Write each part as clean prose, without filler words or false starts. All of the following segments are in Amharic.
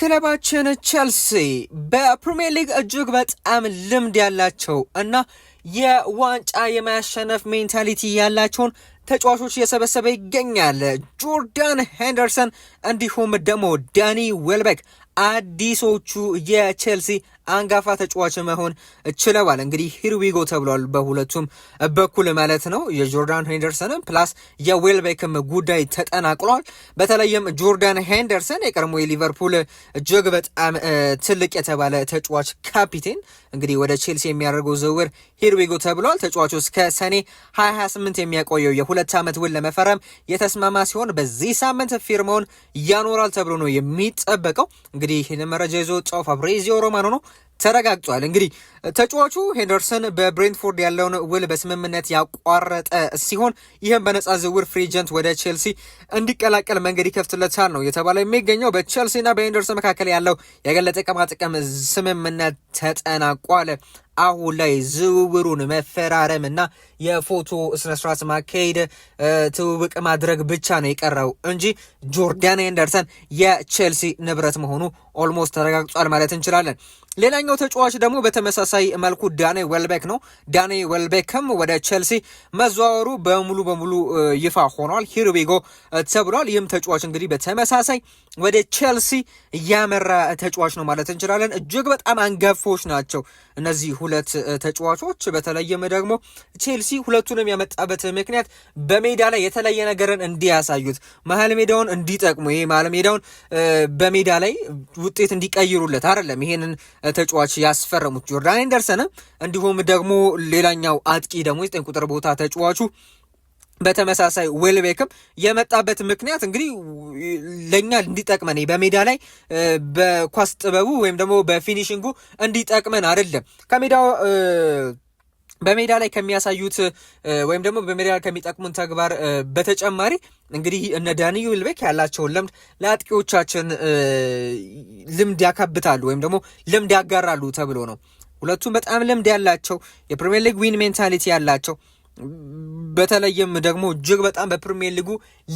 ክለባችን ቼልሲ በፕሪሚየር ሊግ እጅግ በጣም ልምድ ያላቸው እና የዋንጫ የማሸነፍ ሜንታሊቲ ያላቸውን ተጫዋቾች እየሰበሰበ ይገኛል። ጆርዳን ሄንደርሰን እንዲሁም ደግሞ ዳኒ ዌልቤክ አዲሶቹ የቼልሲ አንጋፋ ተጫዋች መሆን ችለዋል። እንግዲህ ሂርዊጎ ተብሏል በሁለቱም በኩል ማለት ነው። የጆርዳን ሄንደርሰንም ፕላስ የዌልቤክም ጉዳይ ተጠናቅሏል። በተለይም ጆርዳን ሄንደርሰን የቀድሞ የሊቨርፑል እጅግ በጣም ትልቅ የተባለ ተጫዋች ካፒቴን እንግዲህ ወደ ቼልሲ የሚያደርገው ዝውውር ሂርዊጎ ተብሏል። ተጫዋቹ እስከ ሰኔ 2028 የሚያቆየው የ2 ዓመት ውል ለመፈረም የተስማማ ሲሆን በዚህ ሳምንት ፊርማውን ያኖራል ተብሎ ነው የሚጠበቀው። እንግዲህ ይህን መረጃ ይዞ ወጣው ፋብሪዚዮ ሮማኖ ነው ተረጋግጧል። እንግዲህ ተጫዋቹ ሄንደርሰን በብሬንትፎርድ ያለውን ውል በስምምነት ያቋረጠ ሲሆን ይህም በነጻ ዝውውር ፍሪ ኤጀንት ወደ ቼልሲ እንዲቀላቀል መንገድ ይከፍትለታል ነው የተባለ የሚገኘው። በቼልሲና በሄንደርሰን መካከል ያለው የገለጠ ጥቅም ስምምነት ተጠናቋል። አሁን ላይ ዝውውሩን መፈራረም እና የፎቶ ስነስርዓት ማካሄድ ትውውቅ ማድረግ ብቻ ነው የቀረው እንጂ ጆርዳን ሄንደርሰን የቼልሲ ንብረት መሆኑ ኦልሞስት ተረጋግጧል ማለት እንችላለን። ሌላኛው ተጫዋች ደግሞ በተመሳሳይ መልኩ ዳኒ ዌልቤክ ነው። ዳኒ ዌልቤክም ወደ ቼልሲ መዘዋወሩ በሙሉ ይፋ ሆኗል። ሂርዊጎ ተብሏል። ይህም ተጫዋች እንግዲህ በተመሳሳይ ወደ ቼልሲ ያመራ ተጫዋች ነው ማለት እንችላለን። እጅግ በጣም አንጋፎች ናቸው እነዚህ ሁለት ተጫዋቾች። በተለይም ደግሞ ቼልሲ ሁለቱንም ያመጣበት ምክንያት በሜዳ ላይ የተለየ ነገርን እንዲያሳዩት፣ መሀል ሜዳውን እንዲጠቅሙ፣ ይሄ መሀል ሜዳውን በሜዳ ላይ ውጤት እንዲቀይሩለት አይደለም ይሄንን ተጫዋች ያስፈረሙት ጆርዳን ሄንደርሰን። እንዲሁም ደግሞ ሌላኛው አጥቂ ደግሞ 9 ቁጥር ቦታ ተጫዋቹ በተመሳሳይ ዌልቤክም የመጣበት ምክንያት እንግዲህ ለኛ እንዲጠቅመን በሜዳ ላይ በኳስ ጥበቡ ወይም ደግሞ በፊኒሽንጉ እንዲጠቅመን አይደለም ከሜዳው በሜዳ ላይ ከሚያሳዩት ወይም ደግሞ በሜዳ ላይ ከሚጠቅሙን ተግባር በተጨማሪ እንግዲህ እነ ዳኒ ዌልቤክ ያላቸውን ልምድ ለአጥቂዎቻችን ልምድ ያካብታሉ ወይም ደግሞ ልምድ ያጋራሉ ተብሎ ነው። ሁለቱም በጣም ልምድ ያላቸው የፕሪሚየር ሊግ ዊን ሜንታሊቲ ያላቸው በተለይም ደግሞ እጅግ በጣም በፕሪሚየር ሊጉ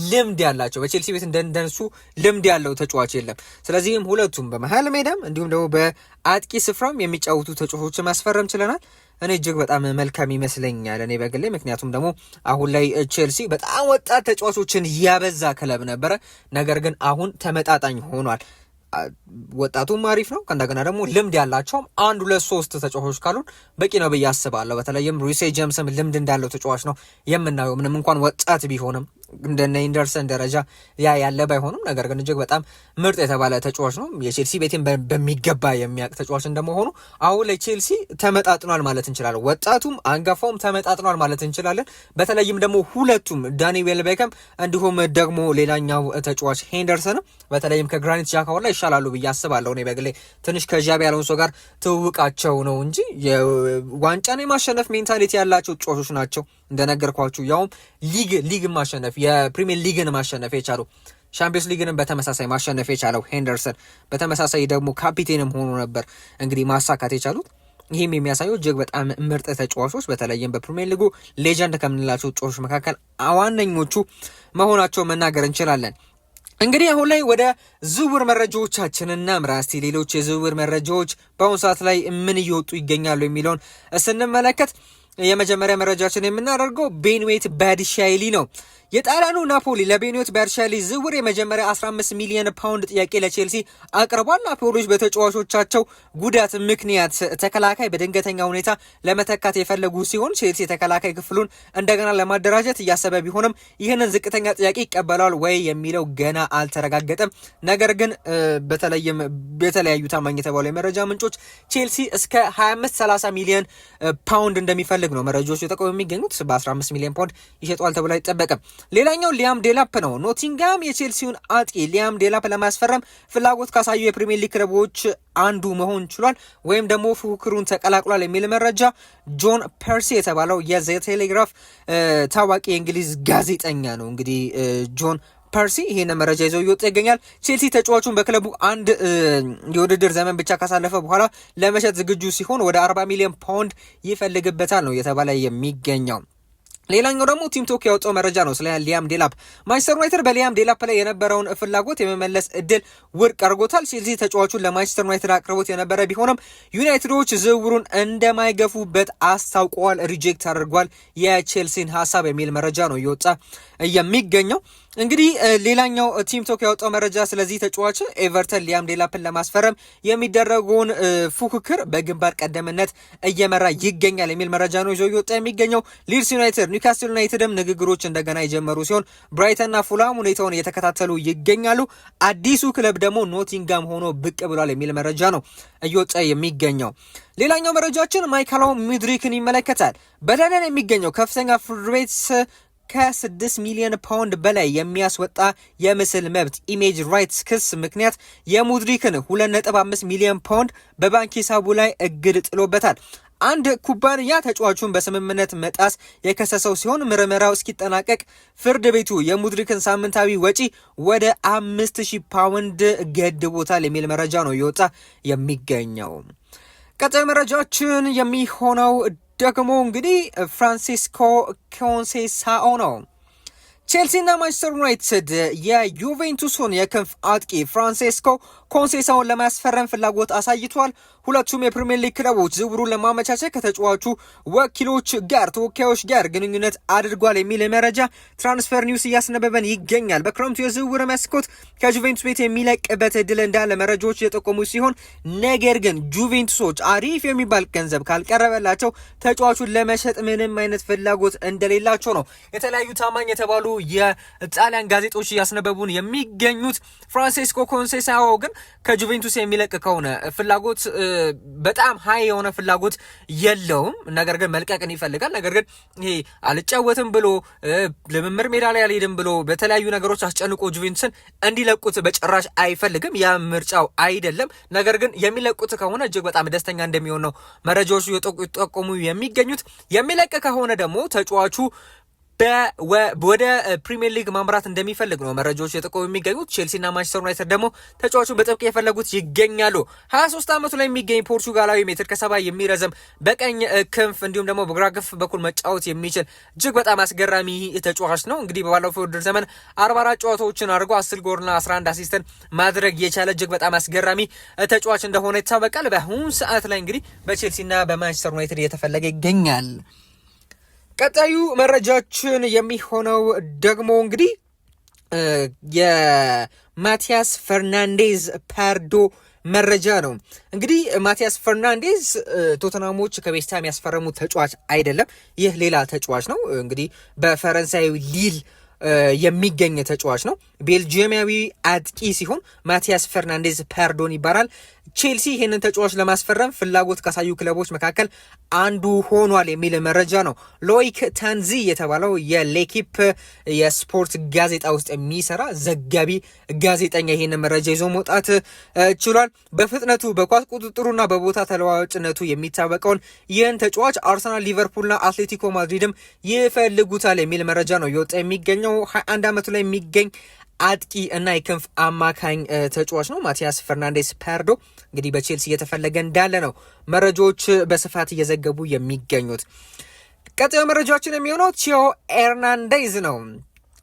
ልምድ ያላቸው በቼልሲ ቤት እንደነሱ ልምድ ያለው ተጫዋች የለም። ስለዚህም ሁለቱም በመሀል ሜዳም እንዲሁም ደግሞ በአጥቂ ስፍራም የሚጫወቱ ተጫዋቾችን ማስፈረም ችለናል። እኔ እጅግ በጣም መልካም ይመስለኛል እኔ በግሌ። ምክንያቱም ደግሞ አሁን ላይ ቼልሲ በጣም ወጣት ተጫዋቾችን ያበዛ ክለብ ነበረ፣ ነገር ግን አሁን ተመጣጣኝ ሆኗል። ወጣቱም አሪፍ ነው። ከእንደገና ደግሞ ልምድ ያላቸውም 1 2 3 ተጫዋቾች ካሉን በቂ ነው ብዬ አስባለሁ። በተለይም ሪሴ ጄምስም ልምድ እንዳለው ተጫዋች ነው የምናየው። ምንም እንኳን ወጣት ቢሆንም እንደነ ሄንደርሰን ደረጃ ያለ ባይሆንም ነገር ግን እጅግ በጣም ምርጥ የተባለ ተጫዋች ነው። የቼልሲ ቤትን በሚገባ የሚያውቅ ተጫዋች እንደመሆኑ አሁን ላይ ቼልሲ ተመጣጥኗል ማለት እንችላለን። ወጣቱም አንጋፋውም ተመጣጥኗል ማለት እንችላለን። በተለይም ደግሞ ሁለቱም ዳኒ ዌልቤክም እንዲሁም ደግሞ ሌላኛው ተጫዋች ሄንደርሰን በተለይም ከግራኒት ዣካ ላይ ይሻላሉ ብዬ አስባለሁ። እኔ በግሌ ትንሽ ከዣቢ አሎንሶ ጋር ትውውቃቸው ነው እንጂ የዋንጫን የማሸነፍ ሜንታሊቲ ያላቸው ተጫዋቾች ናቸው እንደነገርኳችሁ። ያውም ሊግ ማሸነፍ የፕሪሚየር ሊግን ማሸነፍ የቻሉ ሻምፒዮንስ ሊግንም በተመሳሳይ ማሸነፍ የቻለው ሄንደርሰን በተመሳሳይ ደግሞ ካፒቴንም ሆኖ ነበር እንግዲህ ማሳካት የቻሉት። ይህም የሚያሳየው እጅግ በጣም ምርጥ ተጫዋቾች በተለይም በፕሪሚየር ሊጉ ሌጀንድ ከምንላቸው ተጫዋቾች መካከል ዋነኞቹ መሆናቸው መናገር እንችላለን። እንግዲህ አሁን ላይ ወደ ዝውውር መረጃዎቻችን እናምራ። እስቲ ሌሎች የዝውውር መረጃዎች በአሁኑ ሰዓት ላይ ምን እየወጡ ይገኛሉ የሚለውን ስንመለከት የመጀመሪያ መረጃችን የምናደርገው ቤንዌት ባድሻይሊ ነው። የጣሊያኑ ናፖሊ ለቤንዌት ባድሻይሊ ዝውውር የመጀመሪያ 15 ሚሊዮን ፓውንድ ጥያቄ ለቼልሲ አቅርቧል። ናፖሊዎች በተጫዋቾቻቸው ጉዳት ምክንያት ተከላካይ በድንገተኛ ሁኔታ ለመተካት የፈለጉ ሲሆን ቼልሲ የተከላካይ ክፍሉን እንደገና ለማደራጀት እያሰበ ቢሆንም ይህንን ዝቅተኛ ጥያቄ ይቀበላል ወይ የሚለው ገና አልተረጋገጠም። ነገር ግን በተለይም የተለያዩ ታማኝ የተባሉ የመረጃ ምንጮች ቼልሲ እስከ 25-30 ሚሊዮን ፓውንድ እንደሚፈልግ ነው መረጃዎች የጠቆሙ የሚገኙት። በ15 ሚሊዮን ፓውንድ ይሸጧል ተብሎ አይጠበቅም። ሌላኛው ሊያም ዴላፕ ነው። ኖቲንጋም የቼልሲውን አጥቂ ሊያም ዴላፕ ለማስፈረም ፍላጎት ካሳዩ የፕሪሚየር ሊግ ክለቦች አንዱ መሆን ችሏል ወይም ደግሞ ፉክክሩን ተቀላቅሏል የሚል መረጃ ጆን ፐርሲ የተባለው የዘ ቴሌግራፍ ታዋቂ የእንግሊዝ ጋዜጠኛ ነው። እንግዲህ ጆን ፐርሲ ይሄን መረጃ ይዘው እየወጣ ይገኛል። ቼልሲ ተጫዋቹን በክለቡ አንድ የውድድር ዘመን ብቻ ካሳለፈ በኋላ ለመሸጥ ዝግጁ ሲሆን ወደ 40 ሚሊዮን ፓውንድ ይፈልግበታል ነው የተባለ የሚገኘው። ሌላኛው ደግሞ ቲም ቶክ ያወጣው መረጃ ነው ስለ ሊያም ዴላፕ። ማንቸስተር ዩናይትድ በሊያም ዴላፕ ላይ የነበረውን ፍላጎት የመመለስ እድል ውድቅ አድርጎታል። ስለዚህ ተጫዋቹን ለማንቸስተር ዩናይትድ አቅርቦት የነበረ ቢሆንም ዩናይትዶች ዝውውሩን እንደማይገፉበት አስታውቀዋል፣ ሪጀክት አድርጓል የቼልሲን ሀሳብ የሚል መረጃ ነው እየወጣ የሚገኘው። እንግዲህ ሌላኛው ቲም ቶክ ያወጣው መረጃ ስለዚህ ተጫዋች ኤቨርተን ሊያም ዴላፕን ለማስፈረም የሚደረገውን ፉክክር በግንባር ቀደምነት እየመራ ይገኛል የሚል መረጃ ነው ይዞ እየወጣ የሚገኘው። ሊድስ ዩናይትድ፣ ኒውካስትል ዩናይትድም ንግግሮች እንደገና የጀመሩ ሲሆን ብራይተንና ፉላም ሁኔታውን እየተከታተሉ ይገኛሉ። አዲሱ ክለብ ደግሞ ኖቲንጋም ሆኖ ብቅ ብሏል የሚል መረጃ ነው እየወጣ የሚገኘው። ሌላኛው መረጃችን ማይካሎ ሙድሪክን ይመለከታል። በለንደን የሚገኘው ከፍተኛ ፍርድ ቤት ከ6 ሚሊዮን ፓውንድ በላይ የሚያስወጣ የምስል መብት ኢሜጅ ራይትስ ክስ ምክንያት የሙድሪክን 2.5 ሚሊዮን ፓውንድ በባንክ ሂሳቡ ላይ እግድ ጥሎበታል። አንድ ኩባንያ ተጫዋቹን በስምምነት መጣስ የከሰሰው ሲሆን ምርመራው እስኪጠናቀቅ ፍርድ ቤቱ የሙድሪክን ሳምንታዊ ወጪ ወደ 5000 ፓውንድ ገድቦታል የሚል መረጃ ነው እየወጣ የሚገኘው። ቀጣይ መረጃችን የሚሆነው ደግሞ እንግዲህ ፍራንሲስኮ ኮንሴሳኦ ነው። ቼልሲና ማንቸስተር ዩናይትድ የዩቬንቱስን የክንፍ አጥቂ ፍራንሲስኮ ኮንሴሳውን ለማስፈረም ፍላጎት አሳይቷል። ሁለቱም የፕሪሚየር ሊግ ክለቦች ዝውውሩን ለማመቻቸት ከተጫዋቹ ወኪሎች ጋር ተወካዮች ጋር ግንኙነት አድርጓል የሚል መረጃ ትራንስፈር ኒውስ እያስነበበን ይገኛል። በክረምቱ የዝውውር መስኮት ከጁቬንቱስ ቤት የሚለቅበት እድል እንዳለ መረጃዎች የጠቆሙ ሲሆን ነገር ግን ጁቬንቱሶች አሪፍ የሚባል ገንዘብ ካልቀረበላቸው ተጫዋቹን ለመሸጥ ምንም አይነት ፍላጎት እንደሌላቸው ነው የተለያዩ ታማኝ የተባሉ የጣሊያን ጋዜጦች እያስነበቡን የሚገኙት። ፍራንሲስኮ ኮንሴሳኦ ግን ከጁቬንቱስ የሚለቅ ከሆነ ፍላጎት በጣም ሀይ የሆነ ፍላጎት የለውም። ነገር ግን መልቀቅን ይፈልጋል። ነገር ግን ይሄ አልጫወትም ብሎ ልምምር ሜዳ ላይ አልሄድም ብሎ በተለያዩ ነገሮች አስጨንቆ ጁቬንቱስን እንዲለቁት በጭራሽ አይፈልግም። ያ ምርጫው አይደለም። ነገር ግን የሚለቁት ከሆነ እጅግ በጣም ደስተኛ እንደሚሆን ነው መረጃዎቹ የጠቆሙ የሚገኙት። የሚለቅ ከሆነ ደግሞ ተጫዋቹ ወደ ፕሪሚየር ሊግ ማምራት እንደሚፈልግ ነው መረጃዎች የጠቆሙ የሚገኙት። ቼልሲና ማንቸስተር ዩናይትድ ደግሞ ተጫዋቹን በጥብቅ የፈለጉት ይገኛሉ። 23 ዓመቱ ላይ የሚገኝ ፖርቹጋላዊ ሜትር ከ70 የሚረዘም በቀኝ ክንፍ እንዲሁም ደግሞ በግራ ክንፍ በኩል መጫወት የሚችል እጅግ በጣም አስገራሚ ተጫዋች ነው። እንግዲህ በባለፈው ውድድር ዘመን 44 ጨዋታዎችን አድርጎ 10 ጎልና 11 አሲስትን ማድረግ የቻለ እጅግ በጣም አስገራሚ ተጫዋች እንደሆነ ይታወቃል። በአሁኑ ሰዓት ላይ እንግዲህ በቼልሲና በማንቸስተር ዩናይትድ እየተፈለገ ይገኛል። ቀጣዩ መረጃችን የሚሆነው ደግሞ እንግዲህ የማቲያስ ፈርናንዴዝ ፓርዶ መረጃ ነው። እንግዲህ ማቲያስ ፈርናንዴዝ ቶተናሞች ከቤስታም ያስፈረሙት ተጫዋች አይደለም። ይህ ሌላ ተጫዋች ነው። እንግዲህ በፈረንሳይ ሊል የሚገኝ ተጫዋች ነው። ቤልጂየማዊ አጥቂ ሲሆን ማቲያስ ፈርናንዴዝ ፓርዶን ይባላል። ቼልሲ ይህንን ተጫዋች ለማስፈረም ፍላጎት ካሳዩ ክለቦች መካከል አንዱ ሆኗል የሚል መረጃ ነው። ሎይክ ታንዚ የተባለው የሌኪፕ የስፖርት ጋዜጣ ውስጥ የሚሰራ ዘጋቢ ጋዜጠኛ ይህንን መረጃ ይዞ መውጣት ችሏል። በፍጥነቱ በኳስ ቁጥጥሩና በቦታ ተለዋዋጭነቱ የሚታወቀውን ይህን ተጫዋች አርሰናል፣ ሊቨርፑልና አትሌቲኮ ማድሪድም ይፈልጉታል የሚል መረጃ ነው የወጣ የሚገኘው። 21 ዓመቱ ላይ የሚገኝ አጥቂ እና የክንፍ አማካኝ ተጫዋች ነው ማቲያስ ፈርናንዴዝ ፓርዶ። እንግዲህ በቼልሲ እየተፈለገ እንዳለ ነው መረጃዎች በስፋት እየዘገቡ የሚገኙት። ቀጣዩ መረጃችን የሚሆነው ቲዮ ኤርናንዴዝ ነው።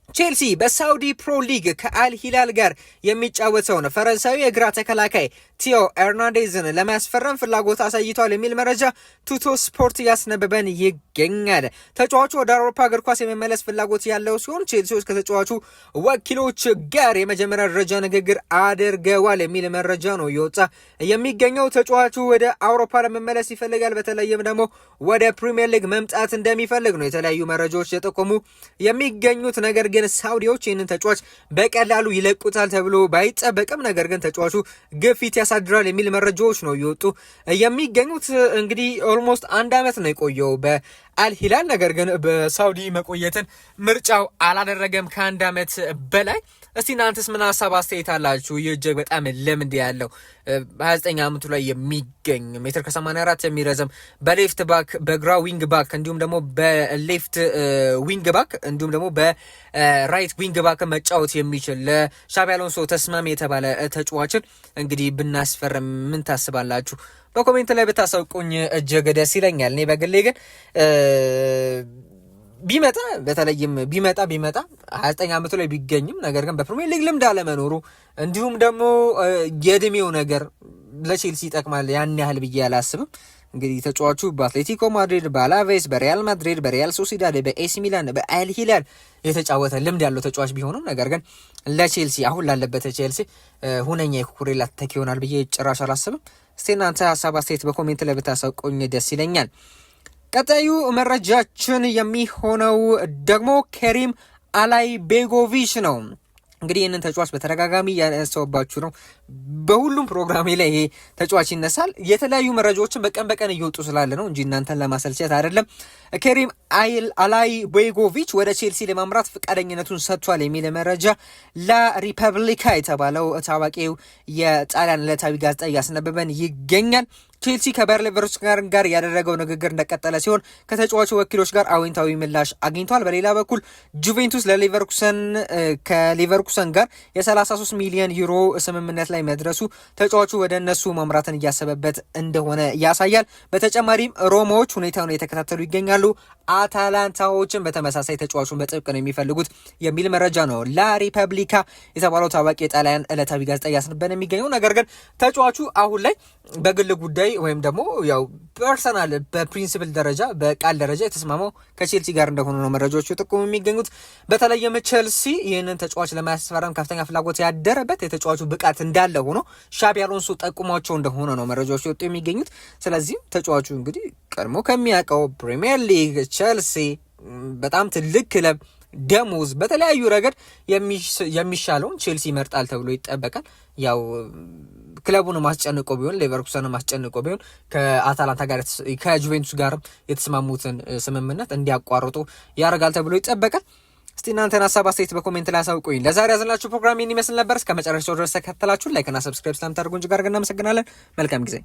ቼልሲ በሳውዲ ፕሮ ሊግ ከአል ሂላል ጋር የሚጫወተውን ፈረንሳዊ የግራ ተከላካይ ቲዮ ኤርናንዴዝን ለማስፈረም ፍላጎት አሳይቷል የሚል መረጃ ቱቶ ስፖርት እያስነበበን ይገኛል። ተጫዋቹ ወደ አውሮፓ እግር ኳስ የመመለስ ፍላጎት ያለው ሲሆን ቼልሲዎች ከተጫዋቹ ወኪሎች ጋር የመጀመሪያ ደረጃ ንግግር አድርገዋል የሚል መረጃ ነው የወጣ የሚገኘው። ተጫዋቹ ወደ አውሮፓ ለመመለስ ይፈልጋል። በተለይም ደግሞ ወደ ፕሪሚየር ሊግ መምጣት እንደሚፈልግ ነው የተለያዩ መረጃዎች የጠቆሙ የሚገኙት። ነገር ግን ሳውዲዎች ይህንን ተጫዋች በቀላሉ ይለቁታል ተብሎ ባይጠበቅም ነገር ግን ተጫዋቹ ግፊት ያሳድራል የሚል መረጃዎች ነው እየወጡ የሚገኙት። እንግዲህ ኦልሞስት 1 ዓመት ነው የቆየው በአልሂላል። ነገር ግን በሳውዲ መቆየትን ምርጫው አላደረገም ከ1 ዓመት በላይ። እስቲ እናንተስ ምን ሀሳብ አስተያየት አላችሁ? ይህ እጅግ በጣም ልምድ ያለው 29 ዓመቱ ላይ የሚገኝ ሜትር ከ84 የሚረዘም በሌፍት ባክ በግራ ዊንግ ባክ እንዲሁም ደግሞ በሌፍት ዊንግ ባክ እንዲሁም ደግሞ በራይት ዊንግ ባክ መጫወት የሚችል ለሻቢ አሎንሶ ተስማሚ የተባለ ተጫዋችን እንግዲህ ብናስፈርም ምን ታስባላችሁ? በኮሜንት ላይ ብታሳውቁኝ እጅግ ደስ ይለኛል። እኔ በግሌ ግን ቢመጣ በተለይም ቢመጣ 29 ዓመቱ ላይ ቢገኝም ነገር ግን በፕሪሚየር ሊግ ልምድ አለመኖሩ እንዲሁም ደግሞ የእድሜው ነገር ለቼልሲ ይጠቅማል ያን ያህል ብዬ አላስብም። እንግዲህ ተጫዋቹ በአትሌቲኮ ማድሪድ፣ በአላቬስ፣ በሪያል ማድሪድ፣ በሪያል ሶሲዳድ፣ በኤሲ ሚላን፣ በአል ሂላል የተጫወተ ልምድ ያለው ተጫዋች ቢሆንም ነገር ግን ለቼልሲ አሁን ላለበት ቼልሲ ሁነኛ የኩኩሬላ ተተኪ ይሆናል ብዬ ጭራሽ አላስብም። እስቲ እናንተ ሀሳብ አስተያየት በኮሜንት ላይ ብታሳውቁኝ ደስ ይለኛል። ቀጣዩ መረጃችን የሚሆነው ደግሞ ከሪም አላይቤጎቪች ነው። እንግዲህ ይህንን ተጫዋች በተደጋጋሚ ያነሳውባችሁ ነው። በሁሉም ፕሮግራሜ ላይ ይሄ ተጫዋች ይነሳል። የተለያዩ መረጃዎችን በቀን እየወጡ ስላለ ነው እንጂ እናንተን ለማሰልቸት አይደለም። ከሪም አላይቤጎቪች ወደ ቼልሲ ለማምራት ፈቃደኝነቱን ሰጥቷል የሚል መረጃ ላሪፐብሊካ የተባለው ታዋቂው የጣሊያን ዕለታዊ ጋዜጣ እያስነበበን ይገኛል። ቼልሲ ከባየር ሌቨርኩሰን ጋር ያደረገው ንግግር እንደቀጠለ ሲሆን ከተጫዋቹ ወኪሎች ጋር አዎንታዊ ምላሽ አግኝቷል። በሌላ በኩል ጁቬንቱስ ከሌቨርኩሰን ጋር የ33 ሚሊዮን ዩሮ ስምምነት ላይ መድረሱ ተጫዋቹ ወደ እነሱ ማምራትን እያሰበበት እንደሆነ ያሳያል። በተጨማሪም ሮማዎች ሁኔታውን የተከታተሉ ይገኛሉ። አታላንታዎችን በተመሳሳይ ተጫዋቹን በጥብቅ ነው የሚፈልጉት የሚል መረጃ ነው ላሪፐብሊካ የተባለው ታዋቂ የጣሊያን ዕለታዊ ጋዜጣ እያስነበበን የሚገኘው። ነገር ግን ተጫዋቹ አሁን ላይ በግል ጉዳይ ወይም ደግሞ ያው ፐርሰናል በፕሪንሲፕል ደረጃ በቃል ደረጃ የተስማማው ከቼልሲ ጋር እንደሆኑ ነው መረጃዎቹ ጥቁም የሚገኙት። በተለይም ቼልሲ ይህንን ተጫዋች ለማስፈረም ከፍተኛ ፍላጎት ያደረበት የተጫዋቹ ብቃት እንዳለ ሆኖ ሻቢ አሎንሶ ጠቁሟቸው እንደሆነ ነው መረጃዎቹ ወጡ የሚገኙት። ስለዚህም ተጫዋቹ እንግዲህ ቀድሞ ከሚያውቀው ፕሪሚየር ሊግ ቼልሲ በጣም ትልቅ ክለብ ደሞዝ በተለያዩ ረገድ የሚሻለውን ቼልሲ ይመርጣል ተብሎ ይጠበቃል። ያው ክለቡን ማስጨንቆ ቢሆን ሌቨርኩሰን ማስጨንቆ ቢሆን ከአታላንታ ጋር ከጁቬንቱስ ጋር የተስማሙትን ስምምነት እንዲያቋርጡ ያደርጋል ተብሎ ይጠበቃል። እስቲ እናንተን ሀሳብ አስተያየት በኮሜንት ላይ አሳውቁኝ። ለዛሬ ያዘንላችሁ ፕሮግራም ይህን ይመስል ነበር። እስከ መጨረሻው ድረስ ተከታተላችሁ ላይክና ሰብስክራይብ ስለምታደርጉ እጅግ አድርገን እናመሰግናለን። መልካም ጊዜ